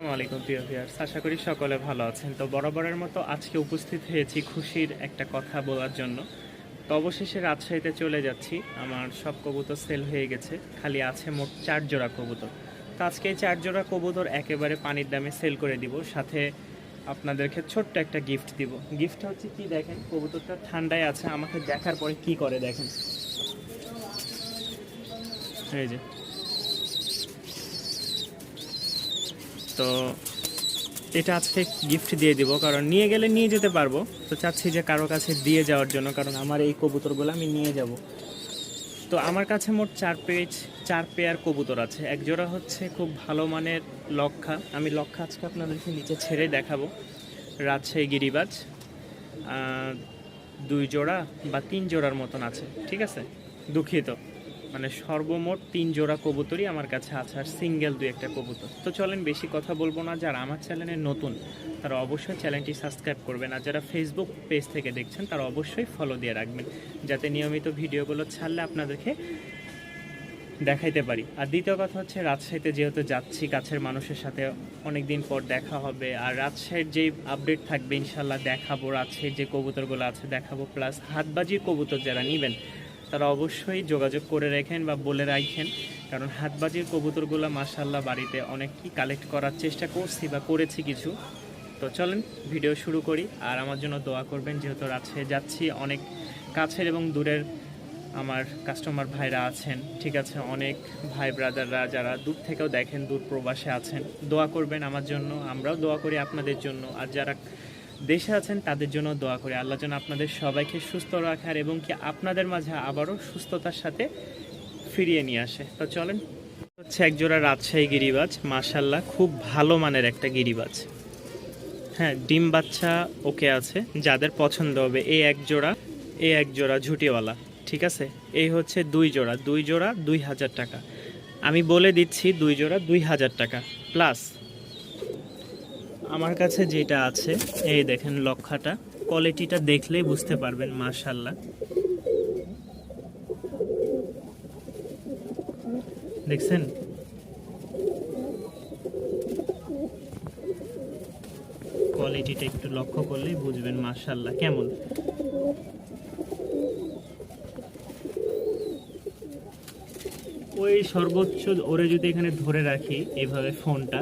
আসসালামাইকুম প্রিয় ভিউয়ার্স, আশা করি সকলে ভালো আছেন। তো বরাবরের মতো আজকে উপস্থিত হয়েছি খুশির একটা কথা বলার জন্য। তো অবশেষে রাজশাহীতে চলে যাচ্ছি। আমার সব কবুতর সেল হয়ে গেছে, খালি আছে মোট 4 জোড়া কবুতর। তো আজকে এই 4 জোড়া কবুতর একেবারে পানির দামে সেল করে দিব, সাথে আপনাদেরকে ছোট্ট একটা গিফট দিব। গিফটটা হচ্ছে কি দেখেন, কবুতরটা ঠান্ডায় আছে, আমাকে দেখার পরে কি করে দেখেন। এই যে, তো এটা আজকে গিফট দিয়ে দিব, কারণ নিয়ে গেলে নিয়ে যেতে পারবো। তো চাচ্ছি যে কারো কাছে দিয়ে যাওয়ার জন্য, কারণ আমার এই কবুতরগুলো আমি নিয়ে যাব। তো আমার কাছে মোট 4 পেয়ার কবুতর আছে। এক জোড়া হচ্ছে খুব ভালো মানের লক্ষা। আমি লক্ষা আজকে আপনাদেরকে নিচে ছেড়ে দেখাবো। রাজশাহী গিরিবাজ 2 জোড়া বা 3 জোড়ার মতন আছে, ঠিক আছে, দুঃখিত, মানে সর্বমোট 3 জোড়া কবুতরই আমার কাছে আছে, আর সিঙ্গেল 2-1টা কবুতর। তো চলেন বেশি কথা বলবো না, যারা আমার চ্যানেলে নতুন তারা অবশ্যই চ্যানেলটি সাবস্ক্রাইব করবেন, আর যারা ফেসবুক পেজ থেকে দেখছেন তারা অবশ্যই ফলো দিয়ে রাখবেন, যাতে নিয়মিত ভিডিওগুলো ছাড়লে আপনাদেরকে দেখাইতে পারি। আর দ্বিতীয় কথা হচ্ছে, রাজশাহীতে যেহেতু যাচ্ছি, কাছের মানুষের সাথে অনেক দিন পর দেখা হবে, আর রাজশাহীর যেই আপডেট থাকবে ইনশাল্লাহ দেখাবো। রাজশাহীর যে কবুতরগুলো আছে দেখাবো, প্লাস হাতবাজির কবুতর যারা নেবেন তারা অবশ্যই যোগাযোগ করে রাখেন বা বলে রাখেন, কারণ হাতবাজির কবুতরগুলো মাশাআল্লাহ বাড়িতে অনেকই কালেক্ট করার চেষ্টা করছি বা করেছি কিছু। তো চলেন ভিডিও শুরু করি, আর আমার জন্য দোয়া করবেন, যেহেতু রাজশাহী যাচ্ছি। অনেক কাছের এবং দূরের আমার কাস্টমার ভাইরা আছেন, ঠিক আছে, অনেক ভাই ব্রাদাররা যারা দূর থেকেও দেখেন, দূর প্রবাসে আছেন, দোয়া করবেন আমার জন্য, আমরাও দোয়া করি আপনাদের জন্য। আর যারা দেশে আছেন তাদের জন্য দোয়া করি, আল্লাহ যেন আপনাদের সবাইকে সুস্থ রাখার এবং কি আপনাদের মাঝে আবারও সুস্থতার সাথে ফিরিয়ে নিয়ে আসে। তো চলেন, হচ্ছে একজোড়া রাজশাহী গিরিবাজ, মাশাল্লাহ খুব ভালো মানের একটা গিরিবাজ। হ্যাঁ, ডিম বাচ্চা ওকে আছে, যাদের পছন্দ হবে এই এক জোড়া ঝুটিওয়ালা, ঠিক আছে। এই হচ্ছে 2 জোড়া 2000 টাকা। আমি বলে দিচ্ছি 2 জোড়া 2000 টাকা প্লাস। আমার কাছে যেটা আছে, এই দেখেন লক্ষাটা, কোয়ালিটিটা দেখলেই বুঝতে পারবেন, মাশাল্লাহ দেখছেন। কোয়ালিটিটা একটু লক্ষ্য করলেই বুঝবেন মাশাল্লাহ কেমন। ওই সর্বোচ্চ ওরে যদি এখানে ধরে রাখি এইভাবে ফোনটা,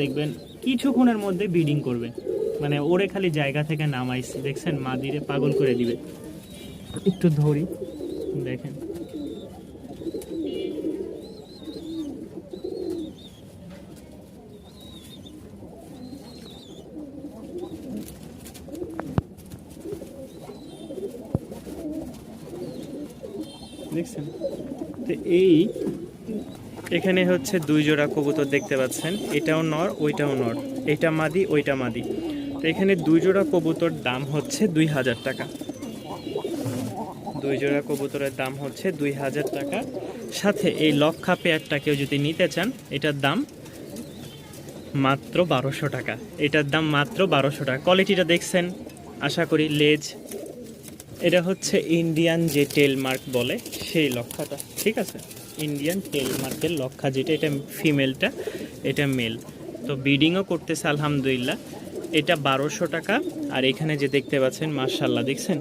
দেখবেন কিছুক্ষণের মধ্যে বিডিং করবে, মানে ওরে খালি জায়গা থেকে নামাইছে, দেখছেন মাদিরে পাগল করে দিবে। একটু ধরি, দেখেন দেখছেন। তো এই এখানে হচ্ছে 2 জোড়া কবুতর দেখতে পাচ্ছেন, এটাও নর ওইটাও নর, এটা মাদি ওইটা মাদি। তো এখানে 2 জোড়া কবুতর দাম হচ্ছে 2000 টাকা। 2 জোড়া কবুতরের দাম হচ্ছে 2000 টাকা। সাথে এই লক্ষা পেয়ারটা কেউ যদি নিতে চান, এটার দাম মাত্র 1200 টাকা। এটার দাম মাত্র 1200 টাকা। কোয়ালিটিটা দেখছেন আশা করি। লেজ, এটা হচ্ছে ইন্ডিয়ান যে টেল মার্ক বলে সেই লক্ষাটা, ঠিক আছে, ইন্ডিয়ান টেল মার্কের লক্ষা যেটা, এটা ফিমেলটা, এটা মেল। তো ব্রিডিংও করতেছে আলহামদুলিল্লাহ। এটা 1200 টাকা। আর এখানে যে দেখতে পাচ্ছেন মাশাআল্লাহ, দেখছেন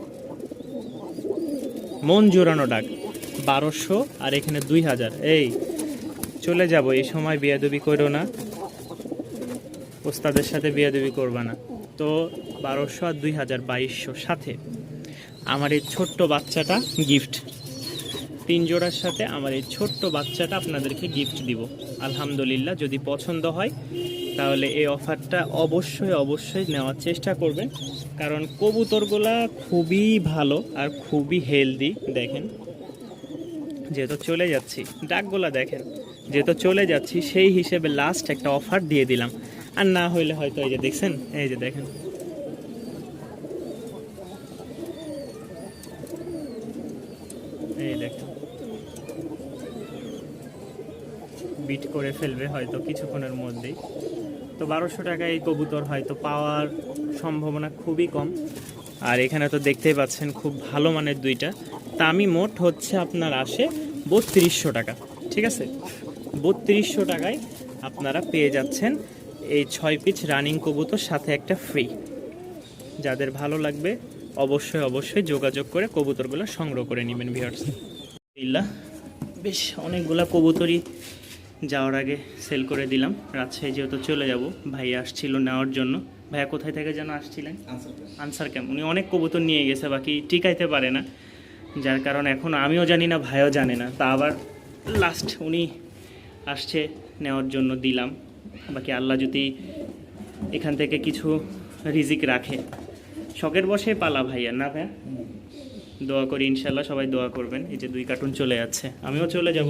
মন জোরানো ডাক, 1200 আর এখানে 2000। এই চলে যাব, এই সময় বিয়াদবি করো না, ওস্তাদের সাথে বিয়াদবি করবা না। তো 1200 আর 2000, 2200। সাথে আমার এই ছোট্ট বাচ্চাটা গিফট, 3 জোড়ার সাথে আমার এই ছোট্ট বাচ্চাটা আপনাদেরকে গিফট দিব আলহামদুলিল্লাহ। যদি পছন্দ হয় তাহলে এই অফারটা অবশ্যই নেওয়ার চেষ্টা করবেন, কারণ কবুতরগুলা খুবই ভালো আর খুবই হেলদি। দেখেন যেহেতু চলে যাচ্ছি, ডাকগুলা দেখেন, যেহেতু চলে যাচ্ছি সেই হিসেবে লাস্ট একটা অফার দিয়ে দিলাম। আর না হইলে হয়তো এই যে দেখছেন, এই যে দেখেন, এই দেখেন বিট করে ফেলবে হয়তো কিছুক্ষণের মধ্যেই। তো 1200 টাকায় এই কবুতর হয়তো পাওয়ার সম্ভাবনা খুবই কম। আর এখানে তো দেখতেই পাচ্ছেন খুব ভালো মানের 2টা। তা আমি মোট হচ্ছে আপনার আসে 3200 টাকা, ঠিক আছে, 3200 টাকায় আপনারা পেয়ে যাচ্ছেন এই 6 পিচ রানিং কবুতর সাথে একটা ফ্রি। যাদের ভালো লাগবে অবশ্যই অবশ্যই যোগাযোগ করে কবুতরগুলো সংগ্রহ করে নেবেন ভিউয়ার্স। ইল্লা বেশ অনেকগুলা কবুতরই যাওয়ার আগে সেল করে দিলাম। রাজশাহী যেহেতু চলে যাব, ভাইয়া আসছিল নেওয়ার জন্য। ভাইয়া কোথায় থেকে যেন আসছিলেন? Answer camp. উনি অনেক কবুতর নিয়ে গেছে, বাকি টিকাইতে পারে না, যার কারণে এখন আমিও জানি না, ভাইও জানে না। তা আবার লাস্ট উনি আসছে নেওয়ার জন্য দিলাম। বাকি আল্লাহ যদি এখান থেকে কিছু রিজিক রাখে। শখের বসে পালা ভাইয়া, না ভাইয়া? দোয়া করি ইনশাল্লাহ, সবাই দোয়া করবেন। এই যে 2 কার্টুন চলে যাচ্ছে, আমিও চলে যাব।